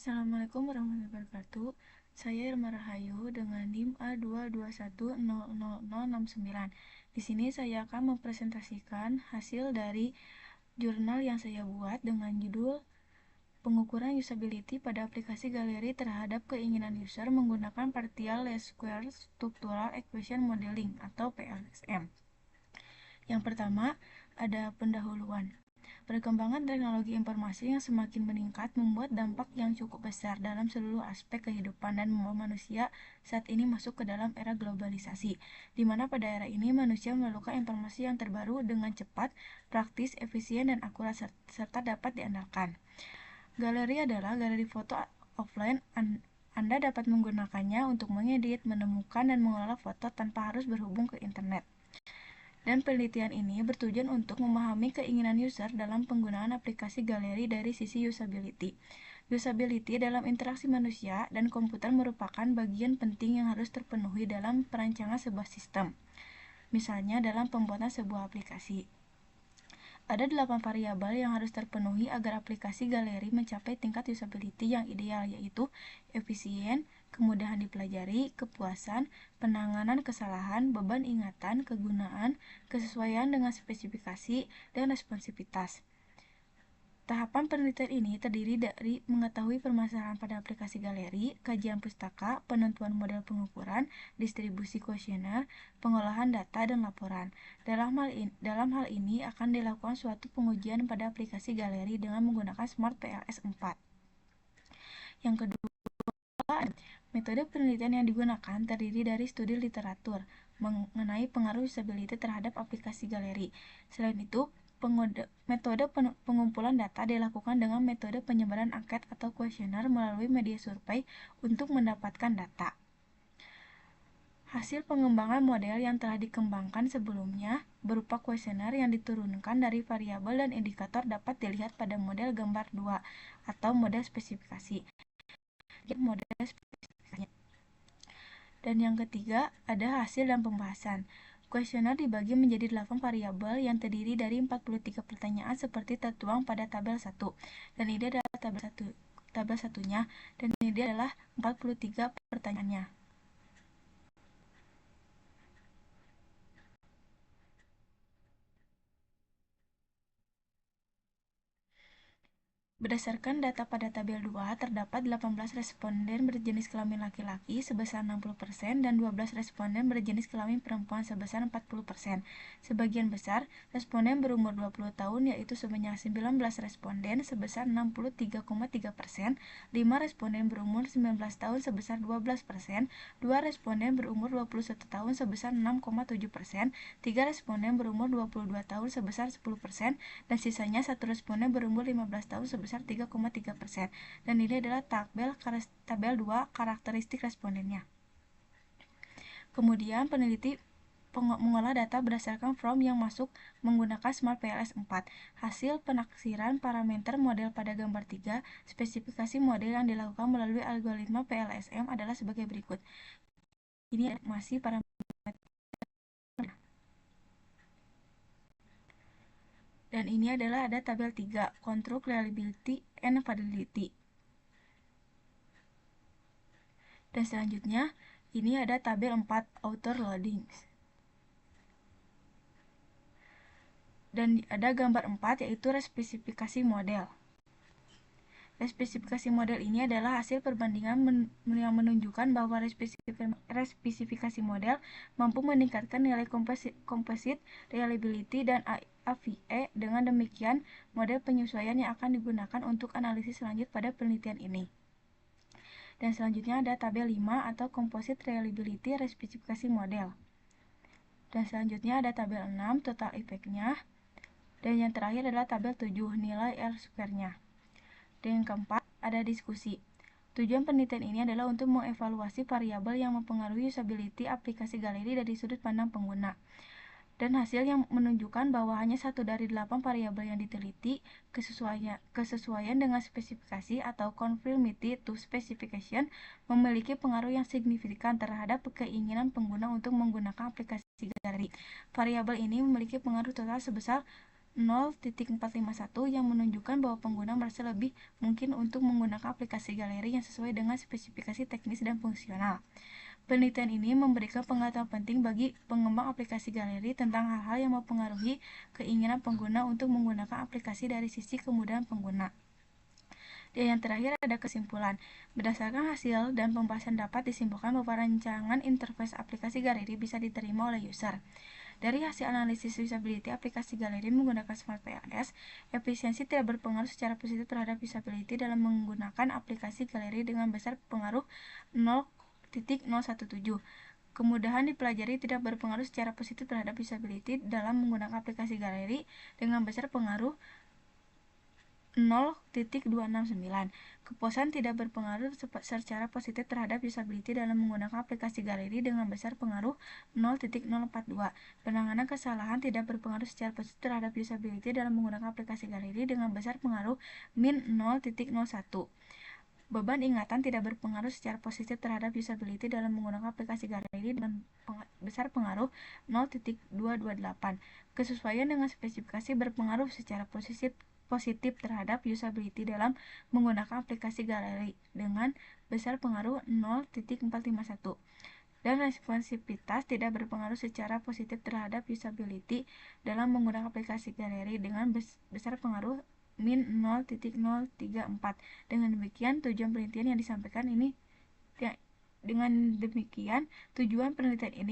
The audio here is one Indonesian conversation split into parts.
Assalamualaikum warahmatullahi wabarakatuh. Saya Irma Rahayu dengan NIM A221000069. Di sini saya akan mempresentasikan hasil dari jurnal yang saya buat dengan judul Pengukuran Usability pada aplikasi galeri terhadap keinginan user menggunakan Partial Least Square Structural Equation Modeling atau PLSM. Yang pertama, ada pendahuluan. Perkembangan teknologi informasi yang semakin meningkat membuat dampak yang cukup besar dalam seluruh aspek kehidupan dan membawa manusia saat ini masuk ke dalam era globalisasi, di mana pada era ini manusia memerlukan informasi yang terbaru dengan cepat, praktis, efisien, dan akurat serta dapat diandalkan. Galeri adalah galeri foto offline. Anda dapat menggunakannya untuk mengedit, menemukan, dan mengelola foto tanpa harus berhubung ke internet. Dan penelitian ini bertujuan untuk memahami keinginan user dalam penggunaan aplikasi galeri dari sisi usability. Usability dalam interaksi manusia dan komputer merupakan bagian penting yang harus terpenuhi dalam perancangan sebuah sistem, misalnya dalam pembuatan sebuah aplikasi. Ada 8 variabel yang harus terpenuhi agar aplikasi galeri mencapai tingkat usability yang ideal, yaitu efisien, kemudahan dipelajari, kepuasan, penanganan kesalahan, beban ingatan, kegunaan, kesesuaian dengan spesifikasi, dan responsivitas. Tahapan penelitian ini terdiri dari mengetahui permasalahan pada aplikasi galeri, kajian pustaka, penentuan model pengukuran, distribusi kuesioner, pengolahan data, dan laporan. Dalam hal ini akan dilakukan suatu pengujian pada aplikasi galeri dengan menggunakan Smart PLS 4. Yang kedua, metode penelitian yang digunakan terdiri dari studi literatur mengenai pengaruh usability terhadap aplikasi galeri. Selain itu, metode pengumpulan data dilakukan dengan metode penyebaran angket atau kuesioner melalui media survei untuk mendapatkan data. Hasil pengembangan model yang telah dikembangkan sebelumnya berupa kuesioner yang diturunkan dari variabel dan indikator dapat dilihat pada model gambar 2 atau model spesifikasi. Dan yang ketiga, ada hasil dan pembahasan. Kuesioner dibagi menjadi 8 variabel yang terdiri dari 43 pertanyaan seperti tertuang pada tabel 1. Dan ini adalah tabel satunya, dan ini adalah 43 pertanyaannya. Berdasarkan data pada tabel 2, terdapat 18 responden berjenis kelamin laki-laki sebesar 60% dan 12 responden berjenis kelamin perempuan sebesar 40%. Sebagian besar responden berumur 20 tahun, yaitu sebanyak 19 responden sebesar 63,3%, 5 responden berumur 19 tahun sebesar 12%, 2 responden berumur 21 tahun sebesar 6,7%, 3 responden berumur 22 tahun sebesar 10%, dan sisanya 1 responden berumur 15 tahun sebesar 3,3%. Dan ini adalah tabel 2 karakteristik respondennya. Kemudian peneliti mengolah data berdasarkan form yang masuk menggunakan Smart PLS 4. Hasil penaksiran parameter model pada gambar 3, spesifikasi model yang dilakukan melalui algoritma PLSM adalah sebagai berikut. Ini masih parameter. Dan ini adalah ada tabel 3, Control Reliability and Validity. Dan selanjutnya, ini ada tabel 4, Author Loading. Dan ada gambar 4, yaitu respesifikasi model. Respesifikasi model ini adalah hasil perbandingan yang menunjukkan bahwa respesifikasi model mampu meningkatkan nilai composite reliability dan AVE. Dengan demikian, model penyesuaian yang akan digunakan untuk analisis lanjut pada penelitian ini. Dan selanjutnya ada tabel 5 atau Composite Reliability Respesifikasi Model. Dan selanjutnya ada tabel 6, Total Effect-nya. Dan yang terakhir adalah tabel 7, nilai R-square-nya. Dan yang keempat, ada diskusi. Tujuan penelitian ini adalah untuk mengevaluasi variabel yang mempengaruhi usability aplikasi galeri dari sudut pandang pengguna. Dan hasil yang menunjukkan bahwa hanya 1 dari 8 variabel yang diteliti, kesesuaian dengan spesifikasi atau conformity to specification, memiliki pengaruh yang signifikan terhadap keinginan pengguna untuk menggunakan aplikasi galeri. Variabel ini memiliki pengaruh total sebesar 0.451 yang menunjukkan bahwa pengguna merasa lebih mungkin untuk menggunakan aplikasi galeri yang sesuai dengan spesifikasi teknis dan fungsional. Penelitian ini memberikan pengetahuan penting bagi pengembang aplikasi galeri tentang hal-hal yang mempengaruhi keinginan pengguna untuk menggunakan aplikasi dari sisi kemudahan pengguna. Dan yang terakhir ada kesimpulan. Berdasarkan hasil dan pembahasan dapat disimpulkan bahwa rancangan interface aplikasi galeri bisa diterima oleh user. Dari hasil analisis usability aplikasi galeri menggunakan Smart PLS, efisiensi tidak berpengaruh secara positif terhadap usability dalam menggunakan aplikasi galeri dengan besar pengaruh 0.017. Kemudahan dipelajari tidak berpengaruh secara positif terhadap usability dalam menggunakan aplikasi galeri dengan besar pengaruh 0.269. Kepuasan tidak berpengaruh secara positif terhadap usability dalam menggunakan aplikasi galeri dengan besar pengaruh 0.042. Penanganan kesalahan tidak berpengaruh secara positif terhadap usability dalam menggunakan aplikasi galeri dengan besar pengaruh min 0.01. Beban ingatan tidak berpengaruh secara positif terhadap usability dalam menggunakan aplikasi galeri dengan besar pengaruh 0.228. Kesesuaian dengan spesifikasi berpengaruh secara positif terhadap usability dalam menggunakan aplikasi galeri dengan besar pengaruh 0.451. Dan responsivitas tidak berpengaruh secara positif terhadap usability dalam menggunakan aplikasi galeri dengan besar pengaruh min 0.034. Dengan demikian tujuan penelitian yang disampaikan ini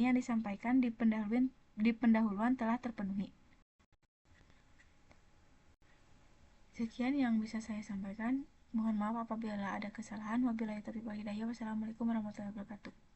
yang disampaikan di pendahuluan telah terpenuhi. Sekian yang bisa saya sampaikan. Mohon maaf apabila ada kesalahan. Wabillahi taufiq wal hidayah. Wassalamualaikum warahmatullahi wabarakatuh.